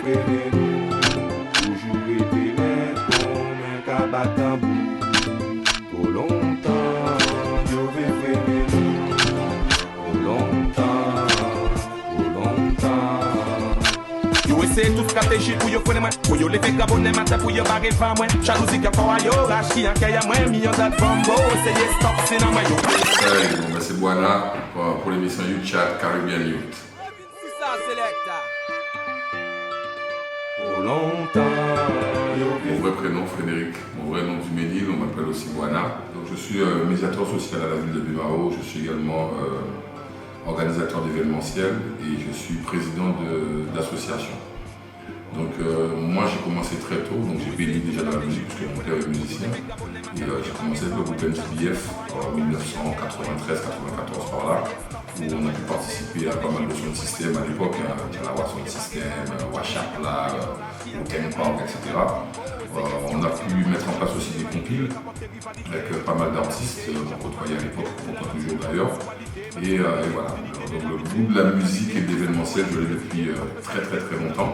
frères nous, toujours été net comme un cabatabou. Pour longtemps, yo vais frères nous, pour longtemps, pour longtemps. Yo essaie toute stratégie pour yo connaître moi, pour yo lever gabonais matin pour yo barrer pas moi. Jalousie qui a yo, rachi en kaya moi, million de bombo, essayez stop c'est dans moi yo. Salut, c'est Buana pour l'émission Youth Chat Caribbean Youth. C'est ça, Selecta. Pour longtemps, Mon vrai prénom Frédéric, mon vrai nom du Ménil, on m'appelle aussi Buana. Donc je suis médiateur social à la ville de Bimao, je suis également organisateur d'événementiel et je suis président d'association. Donc moi j'ai commencé très tôt, donc j'ai baigné déjà dans la musique parce que mon père est musicien. Et j'ai commencé avec le groupe MTBF en 1993-94 par là, où on a pu participer à pas mal de sound system à l'époque, la Sound System, Washapla, Ken Park, etc. On a pu mettre en place aussi des compiles avec pas mal d'artistes qu'on côtoyait à l'époque, qu'on côtoie toujours d'ailleurs. Et voilà, donc le goût de la musique et de l'événementiel, je l'ai depuis très longtemps.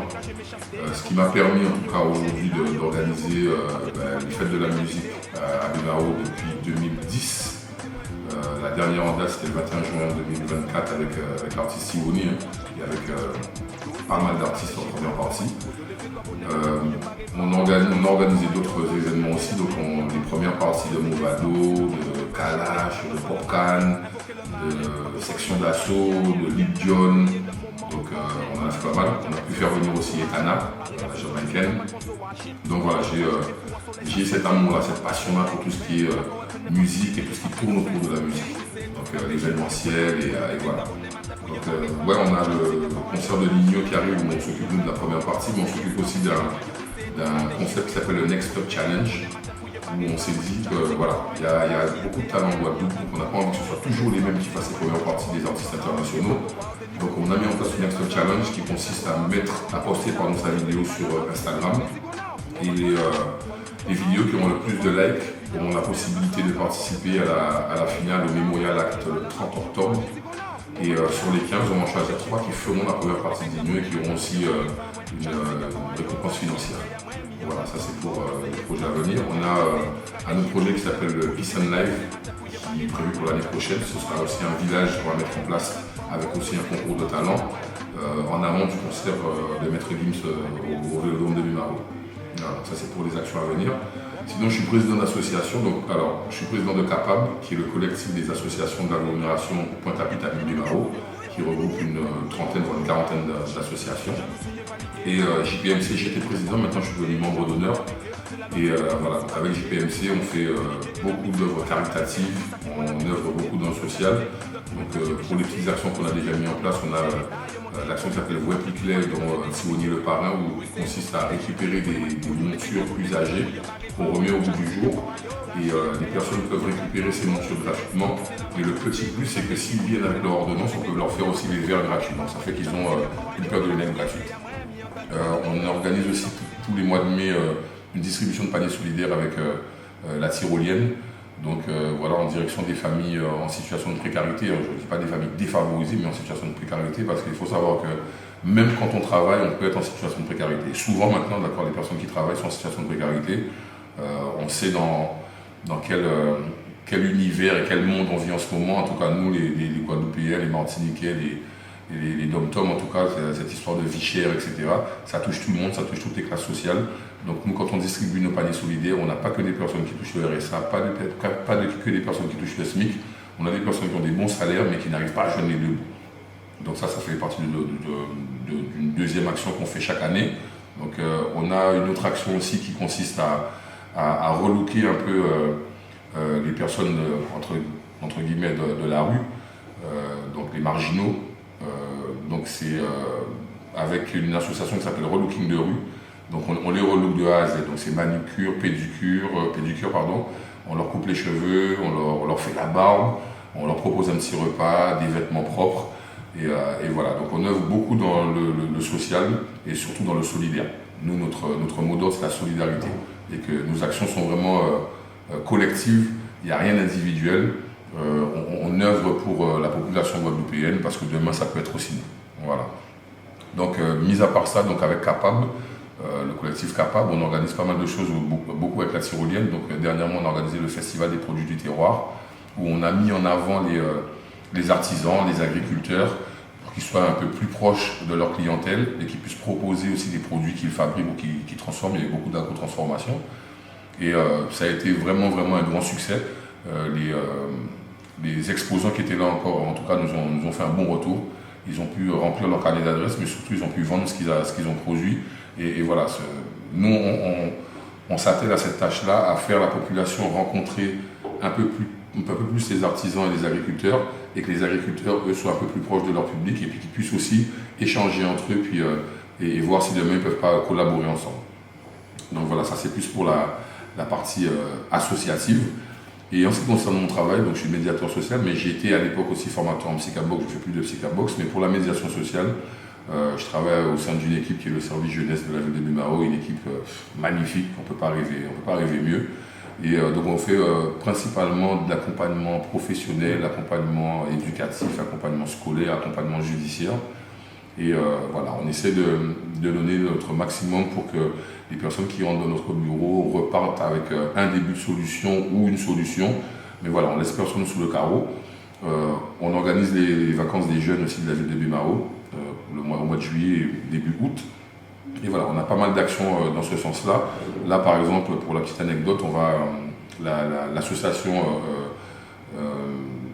Ce qui m'a permis en tout cas aujourd'hui d'organiser les fêtes de la musique à Bilbao depuis 2010. La dernière en date c'était le 21 juin 2024 avec l'artiste Sivoni et avec pas mal d'artistes en première partie. On a organisé d'autres événements aussi, donc les premières parties de Movado, de Kalash, de Popcan, de Section d'Assaut, de Lip John. Donc on en a fait pas mal. On a pu faire venir aussi Etana, la jamaïcaine. Donc voilà, j'ai cet amour-là, cette passion-là pour tout ce qui est musique et tout ce qui tourne autour de la musique. Donc l'événementiel et voilà. Donc ouais, on a le concert de Ligno qui arrive où on s'occupe de la première partie, mais on s'occupe aussi d'un concept qui s'appelle le Next Top Challenge, où on s'est dit que voilà, il y a beaucoup de talents en Guadeloupe, donc on n'a pas envie que ce soit toujours les mêmes qui fassent les premières parties des artistes internationaux. Donc on a mis en place le Next Top Challenge qui consiste à poster sa vidéo sur Instagram. Et les vidéos qui ont le plus de likes auront la possibilité de participer à la finale au Memorial Act le 30 octobre. Et sur les 15, on va en choisir 3 qui feront la première partie des et qui auront aussi une récompense financière. Voilà, ça c'est pour le projet à venir. On a un autre projet qui s'appelle le Peace and Life, qui est prévu pour l'année prochaine. Ce sera aussi un village qu'on va mettre en place avec aussi un concours de talent en amont du concert de Maître Gims au Vélodrome de Bimao. Voilà, ça c'est pour les actions à venir. Sinon, je suis président d'association, je suis président de CAPAB, qui est le collectif des associations d'agglomération Pointe-à-Pitre à Bimao, qui regroupe une trentaine, voire une quarantaine d'associations. Et JPMC, j'étais président, maintenant je suis devenu membre d'honneur. Et voilà, avec JPMC, on fait beaucoup d'œuvres caritatives, on œuvre beaucoup dans le social. Donc pour les petites actions qu'on a déjà mis en place, on a l'action qui s'appelle Voix plus claire dont Sivoni le parrain, où il consiste à récupérer des montures usagées qu'on remet au bout du jour. Et les personnes peuvent récupérer ces montures gratuitement. Et le petit plus, c'est que s'ils viennent avec leur ordonnance, on peut leur faire aussi les verres gratuitement. Ça fait qu'ils ont une paire de lunettes gratuite. On organise aussi tous les mois de mai une distribution de paniers solidaires avec la tyrolienne. Donc voilà, en direction des familles en situation de précarité. Je ne dis pas des familles défavorisées, mais en situation de précarité, parce qu'il faut savoir que même quand on travaille, on peut être en situation de précarité. Et souvent maintenant, d'accord, les personnes qui travaillent sont en situation de précarité. On sait dans quel univers et quel monde on vit en ce moment. En tout cas, nous, les Guadeloupéens, les Martiniquais, les dom-toms, en tout cas, cette histoire de vie chère, etc., ça touche tout le monde, ça touche toutes les classes sociales. Donc nous, quand on distribue nos paniers solidaires, on n'a pas que des personnes qui touchent le RSA, pas que des personnes qui touchent le SMIC. On a des personnes qui ont des bons salaires, mais qui n'arrivent pas à joindre les deux bouts. Donc ça fait partie d'une deuxième action qu'on fait chaque année. Donc on a une autre action aussi qui consiste à relooker un peu les personnes entre guillemets de la rue, donc les marginaux. Donc c'est avec une association qui s'appelle Relooking de rue. Donc on les relook de A à Z. Donc c'est manucure, pédicure, on leur coupe les cheveux, on leur fait la barbe, on leur propose un petit repas, des vêtements propres. Et voilà, donc on œuvre beaucoup dans le social et surtout dans le solidaire. Nous, notre mot d'ordre, c'est la solidarité. Et que nos actions sont vraiment collectives, il n'y a rien d'individuel. On œuvre pour la population guadeloupéenne parce que demain, ça peut être aussi nous. Voilà. Donc, mis à part ça, donc avec Capable, le collectif Capable, on organise pas mal de choses, beaucoup avec la tyrolienne. Donc, dernièrement, on a organisé le Festival des produits du terroir, où on a mis en avant les artisans, les agriculteurs, pour qu'ils soient un peu plus proches de leur clientèle et qu'ils puissent proposer aussi des produits qu'ils fabriquent ou qu'ils transforment. Il y a beaucoup d'agro-transformation. Et ça a été vraiment, vraiment un grand succès. Les exposants qui étaient là encore, en tout cas, nous ont fait un bon retour. Ils ont pu remplir leur carnet d'adresse, mais surtout, ils ont pu vendre ce qu'ils ont produit. Et voilà, nous, on s'attelle à cette tâche-là, à faire la population rencontrer un peu plus les artisans et les agriculteurs, et que les agriculteurs, eux, soient un peu plus proches de leur public, et puis qu'ils puissent aussi échanger entre eux, puis, et voir si demain ils ne peuvent pas collaborer ensemble. Donc voilà, ça c'est plus pour la partie associative. Et en ce qui concerne mon travail, donc je suis médiateur social, mais j'ai été à l'époque aussi formateur en Psychabox, je ne fais plus de Psychabox, mais pour la médiation sociale, je travaille au sein d'une équipe qui est le service jeunesse de la ville de Bumao, une équipe magnifique, on ne peut pas rêver mieux. Et donc on fait principalement de l'accompagnement professionnel, accompagnement éducatif, accompagnement scolaire, accompagnement judiciaire. Et voilà, on essaie de donner notre maximum pour que les personnes qui rentrent dans notre bureau repartent avec un début de solution ou une solution. Mais voilà, on laisse personne sous le carreau. On organise les vacances des jeunes aussi de la ville de Bumao, au mois de juillet et début août. Et voilà, on a pas mal d'actions dans ce sens-là. Là, par exemple, pour la petite anecdote, on va l'association,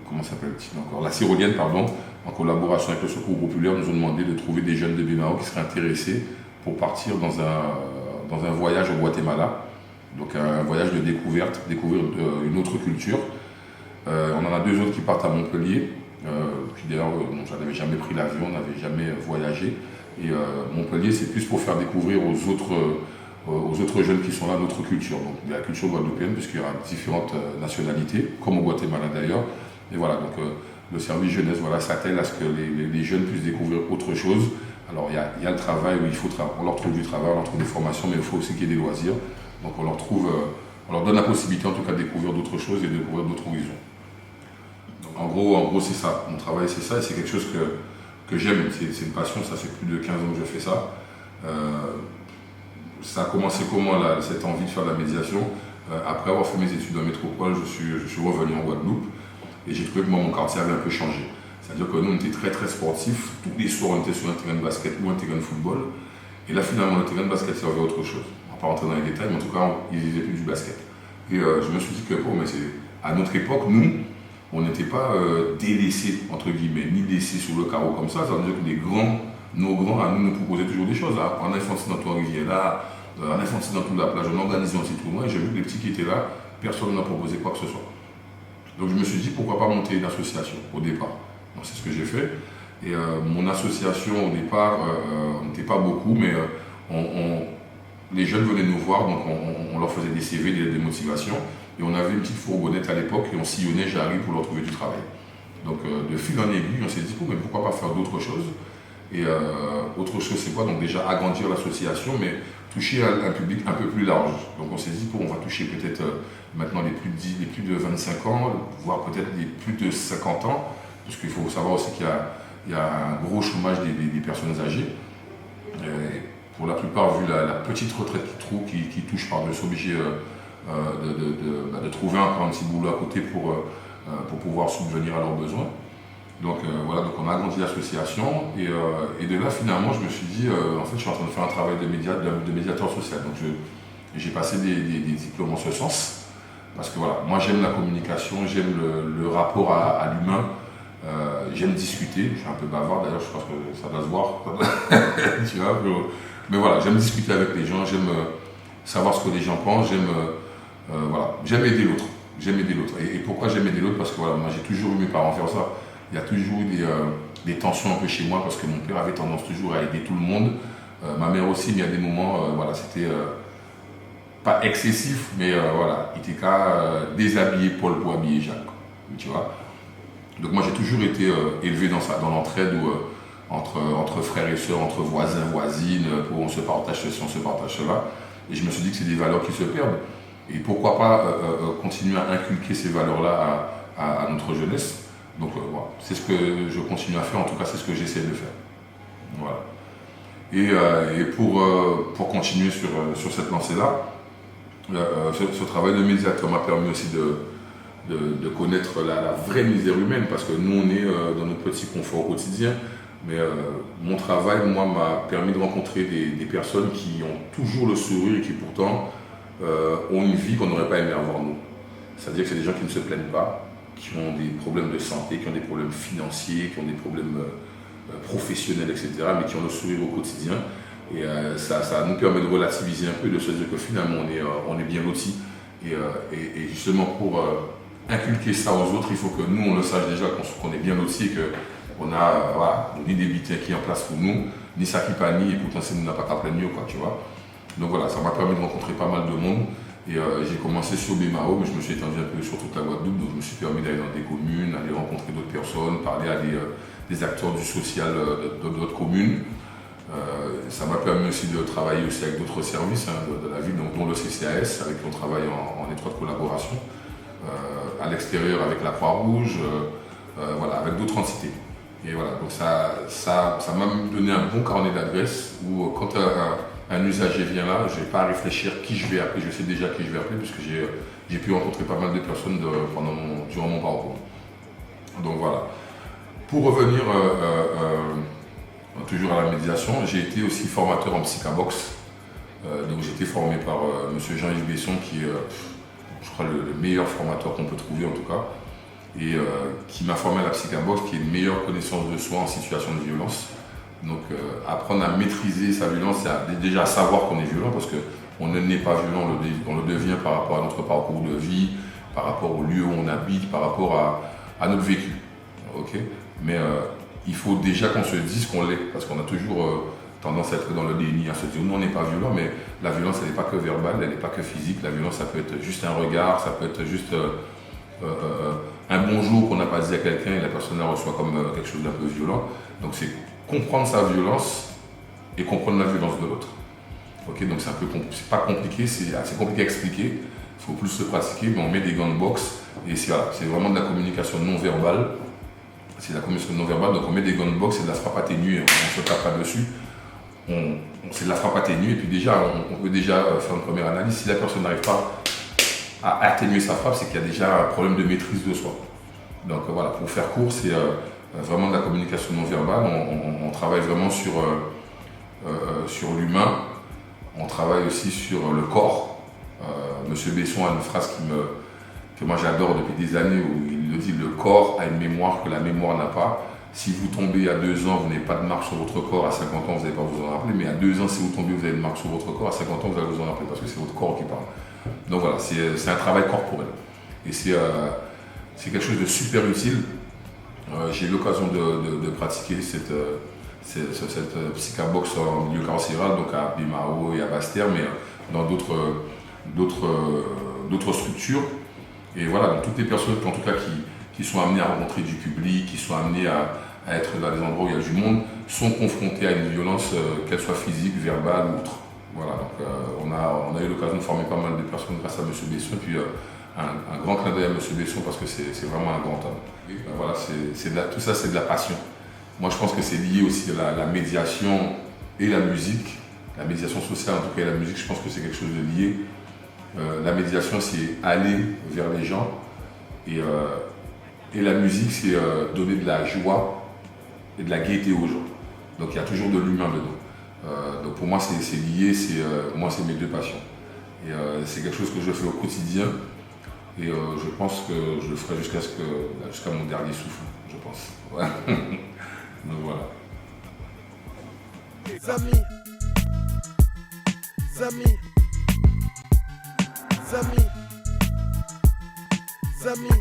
comment s'appelle-t-il encore, la Tyrolienne, pardon, en collaboration avec le Secours populaire, nous ont demandé de trouver des jeunes de Bumao qui seraient intéressés pour partir dans un voyage au Guatemala. Donc un voyage de découverte, découvrir une autre culture. On en a 2 autres qui partent à Montpellier. Puis d'ailleurs, je n'avais jamais pris l'avion, on n'avait jamais voyagé. Et Montpellier, c'est plus pour faire découvrir aux autres jeunes qui sont là notre culture. Donc la culture guadeloupéenne, puisqu'il y aura différentes nationalités, comme au Guatemala d'ailleurs. Et voilà, donc le service jeunesse s'attelle à ce que les jeunes puissent découvrir autre chose. Alors il y a le travail où on leur trouve du travail, on leur trouve des formations, mais il faut aussi qu'il y ait des loisirs. Donc on leur donne la possibilité en tout cas de découvrir d'autres choses et de découvrir d'autres horizons. Donc en gros c'est ça, mon travail c'est ça, et c'est quelque chose que j'aime, c'est une passion, ça fait plus de 15 ans que je fais ça. Ça a commencé comment cette envie de faire de la médiation. Après avoir fait mes études en métropole, je suis revenu en Guadeloupe et j'ai trouvé que mon quartier avait un peu changé. C'est-à-dire que nous on était très très sportifs, tous les soirs on était sur un terrain de basket ou un terrain de football, et là finalement le terrain de basket servait à autre chose. On ne va pas rentrer dans les détails, mais en tout cas ils faisaient plus du basket. Et je me suis dit que à notre époque, nous, on n'était pas délaissés, entre guillemets, ni laissés sur le carreau comme ça. Ça veut dire que nos grands à nous proposaient toujours des choses. Hein. En infantil dans toute la rivière là, en infantil dans toute la plage, on organisait aussi tout le monde. Et j'ai vu que les petits qui étaient là, personne n'a proposé quoi que ce soit. Donc je me suis dit pourquoi pas monter une association au départ. Donc c'est ce que j'ai fait. Et mon association au départ, on n'était pas beaucoup, mais les jeunes venaient nous voir, donc on leur faisait des CV, des motivations. Et on avait une petite fourgonnette à l'époque et on sillonnait Jarry pour leur trouver du travail. Donc de fil en aiguille, on s'est dit mais pourquoi pas faire d'autres choses. Et autre chose c'est quoi? Donc déjà agrandir l'association, mais toucher un public un peu plus large. Donc on s'est dit on va toucher peut-être maintenant les plus de 25 ans, voire peut-être les plus de 50 ans, parce qu'il faut savoir aussi qu'il y a un gros chômage des personnes âgées. Et pour la plupart, vu la petite retraite qui touche par de s'obliger de trouver encore un petit boulot à côté pour pouvoir subvenir à leurs besoins. Donc voilà, donc on a agrandi l'association et de là finalement je me suis dit en fait je suis en train de faire un travail de médiateur social. Donc j'ai passé des diplômes en ce sens parce que voilà, moi j'aime la communication, j'aime le rapport à l'humain, j'aime discuter, je suis un peu bavard d'ailleurs, je pense que ça doit se voir, tu vois, mais voilà, j'aime discuter avec les gens, j'aime savoir ce que les gens pensent, j'aime aider l'autre. Et pourquoi j'aime aider l'autre? Parce que voilà, moi j'ai toujours eu mes parents faire ça. Il y a toujours eu des tensions un peu chez moi parce que mon père avait tendance toujours à aider tout le monde. Ma mère aussi, mais il y a des moments, c'était pas excessif, mais voilà, il était qu'à déshabiller Paul pour habiller Jacques. Tu vois? Donc moi j'ai toujours été élevé dans l'entraide entre frères et sœurs, entre voisins, voisines, où on se partage ceci, on se partage cela. Et je me suis dit que c'est des valeurs qui se perdent. Et pourquoi pas continuer à inculquer ces valeurs-là à notre jeunesse. Donc voilà, c'est ce que je continue à faire, en tout cas c'est ce que j'essaie de faire. Voilà. Et pour continuer sur cette lancée-là, ce travail de médiateur m'a permis aussi de connaître la vraie misère humaine, parce que nous, on est dans notre petit confort au quotidien. Mais mon travail, moi, m'a permis de rencontrer des personnes qui ont toujours le sourire et qui pourtant ont une vie qu'on n'aurait pas aimé avoir nous. C'est-à-dire que c'est des gens qui ne se plaignent pas, qui ont des problèmes de santé, qui ont des problèmes financiers, qui ont des problèmes professionnels, etc., mais qui ont le sourire au quotidien. Et ça nous permet de relativiser un peu, de se dire que finalement on est bien lotis. Et justement pour inculquer ça aux autres, il faut que nous on le sache déjà qu'on est bien lotis et qu'on a voilà, ni des bitins qui est en place pour nous, ni ça qui panie, et pourtant c'est nous n'a pas qu'à plein mieux, quoi, tu vois. Donc voilà, ça m'a permis de rencontrer pas mal de monde. Et j'ai commencé sur Bémao, mais je me suis étendu un peu sur toute la Guadeloupe, donc je me suis permis d'aller dans des communes, aller rencontrer d'autres personnes, parler à des acteurs du social d'autres communes. Ça m'a permis aussi de travailler aussi avec d'autres services de la ville, dont le CCAS, avec qui on travaille en étroite collaboration, à l'extérieur avec la Croix-Rouge, voilà, avec d'autres entités. Et voilà, donc ça m'a donné un bon carnet d'adresses où quand un usager vient là, je n'ai pas à réfléchir qui je vais appeler, je sais déjà qui je vais appeler puisque j'ai pu rencontrer pas mal de personnes durant mon parcours. Donc voilà. Pour revenir toujours à la médiation, j'ai été aussi formateur en Psychabox. Donc j'ai été formé par M. Jean-Yves Besson qui est, je crois, le meilleur formateur qu'on peut trouver en tout cas, et qui m'a formé à la Psychabox, qui est une meilleure connaissance de soi en situation de violence. Donc apprendre à maîtriser sa violence, c'est déjà savoir qu'on est violent, parce qu'on ne n'est pas violent, on le devient par rapport à notre parcours de vie, par rapport au lieu où on habite, par rapport à notre vécu. Okay, mais il faut déjà qu'on se dise qu'on l'est, parce qu'on a toujours tendance à être dans le déni, à se dire non, on n'est pas violent, mais la violence elle n'est pas que verbale, elle n'est pas que physique. La violence ça peut être juste un regard, ça peut être juste un bonjour qu'on n'a pas dit à quelqu'un et la personne la reçoit comme quelque chose d'un peu violent. Donc c'est comprendre sa violence et comprendre la violence de l'autre. Okay, donc c'est pas compliqué, c'est assez compliqué à expliquer, il faut plus se pratiquer, mais on met des gants de boxe et c'est vraiment de la communication non verbale. C'est la communication non verbale, donc on met des gants de boxe, c'est de la frappe atténuée, on ne se tape pas dessus. C'est de la frappe atténuée, et puis déjà, on peut déjà faire une première analyse. Si la personne n'arrive pas à atténuer sa frappe, c'est qu'il y a déjà un problème de maîtrise de soi. Donc voilà, pour faire court, c'est vraiment de la communication non verbale. On travaille vraiment sur l'humain, on travaille aussi sur le corps. Monsieur Besson a une phrase que moi j'adore depuis des années, où il le dit, le corps a une mémoire que la mémoire n'a pas. Si vous tombez à 2 ans, vous n'avez pas de marque sur votre corps, à 50 ans, vous n'allez pas vous en rappeler, mais à 2 ans, si vous tombez, vous avez une marque sur votre corps, à 50 ans, vous allez vous en rappeler, parce que c'est votre corps qui parle. Donc voilà, c'est un travail corporel. Et c'est quelque chose de super utile. J'ai eu l'occasion de pratiquer cette Psychabox en milieu carcéral, donc à Bémao et à Basse-Terre, mais dans d'autres structures. Et voilà, donc toutes les personnes en tout cas qui sont amenées à rencontrer du public, qui sont amenées à être dans des endroits où il y a du monde, sont confrontées à une violence, qu'elle soit physique, verbale ou autre. Voilà, donc on a eu l'occasion de former pas mal de personnes grâce à M. Besson, puis un grand clin d'œil à M. Besson parce que c'est vraiment un grand homme. Voilà, tout ça c'est de la passion. Moi je pense que c'est lié aussi à la médiation et la musique, la médiation sociale en tout cas et la musique, je pense que c'est quelque chose de lié. La médiation c'est aller vers les gens et la musique c'est donner de la joie et de la gaieté aux gens. Donc il y a toujours de l'humain dedans. Donc pour moi c'est lié, moi c'est mes deux passions. Et c'est quelque chose que je fais au quotidien et je pense que je le ferai jusqu'à mon dernier souffle, je pense. Ouais. Donc voilà. Zami, Zami, Zami, Zami.